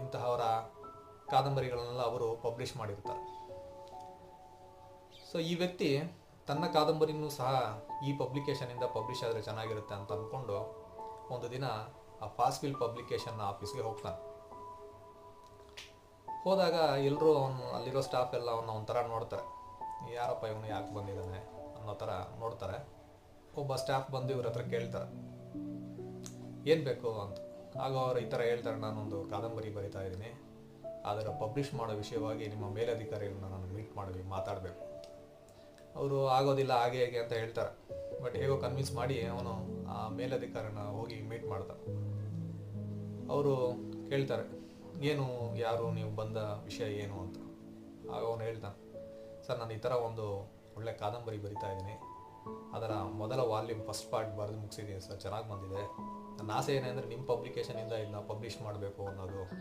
ಇಂತಹವರ ಕಾದಂಬರಿಗಳನ್ನೆಲ್ಲ ಅವರು ಪಬ್ಲಿಷ್ ಮಾಡಿರ್ತಾರೆ. ಸೊ ಈ ವ್ಯಕ್ತಿ ತನ್ನ ಕಾದಂಬರಿನೂ ಸಹ ಈ ಪಬ್ಲಿಕೇಶನಿಂದ ಪಬ್ಲಿಷ್ ಆದರೆ ಚೆನ್ನಾಗಿರುತ್ತೆ ಅಂತ ಅಂದ್ಕೊಂಡು ಒಂದು ದಿನ ಆ ಫಾಸ್ಟ್ವಿಲ್ ಪಬ್ಲಿಕೇಶನ್ ಆಫೀಸ್ಗೆ ಹೋಗ್ತಾನೆ. ಹೋದಾಗ ಎಲ್ಲರೂ ಅವನು ಅಲ್ಲಿರೋ ಸ್ಟಾಫ್ ಎಲ್ಲ ಅವನ್ನ ಒಂಥರ ನೋಡ್ತಾರೆ, ಯಾರಪ್ಪ ಇವನು ಯಾಕೆ ಬಂದಿದ್ದಾನೆ ಅನ್ನೋ ಥರ ನೋಡ್ತಾರೆ. ಒಬ್ಬ ಸ್ಟಾಫ್ ಬಂದು ಇವ್ರ ಹತ್ರ ಕೇಳ್ತಾರೆ ಏನು ಬೇಕು ಅಂತ. ಆಗ ಅವರು ಈ ಥರ ಹೇಳ್ತಾರೆ, ನಾನೊಂದು ಕಾದಂಬರಿ ಬರಿತಾ ಇದ್ದೀನಿ, ಅದರ ಪಬ್ಲಿಷ್ ಮಾಡೋ ವಿಷಯವಾಗಿ ನಿಮ್ಮ ಮೇಲಧಿಕಾರಿಗಳನ್ನ ನಾನು ಮೀಟ್ ಮಾತಾಡಬೇಕು. ಅವರು ಆಗೋದಿಲ್ಲ ಹಾಗೆ ಹೇಗೆ ಅಂತ ಹೇಳ್ತಾರೆ. ಬಟ್ ಹೇಗೋ ಕನ್ವಿನ್ಸ್ ಮಾಡಿ ಅವನು ಆ ಮೇಲಧಿಕಾರಿನ ಹೋಗಿ ಮೀಟ್ ಮಾಡ್ತಾನೆ. ಅವರು ಕೇಳ್ತಾರೆ, ಏನು ಯಾರು ನೀವು ಬಂದ ವಿಷಯ ಏನು ಅಂತ. ಆಗ ಅವನು ಹೇಳ್ತಾನೆ, ಸರ್ ನಾನು ಈ ಥರ ಒಂದು ಒಳ್ಳೆ ಕಾದಂಬರಿ ಬರಿತಾ ಇದ್ದೀನಿ, ಅದರ ಮೊದಲ ವಾಲ್ಯೂಮ್ ಫಸ್ಟ್ ಪಾರ್ಟ್ ಬರೆದು ಮುಗಿಸಿದ್ದೀನಿ ಸರ್, ಚೆನ್ನಾಗಿ ಬಂದಿದೆ. ನನ್ನ ಆಸೆ ಏನೆಂದರೆ ನಿಮ್ಮ ಪಬ್ಲಿಕೇಶನಿಂದ ಇದನ್ನ ಪಬ್ಲಿಷ್ ಮಾಡಬೇಕು ಅನ್ನೋದು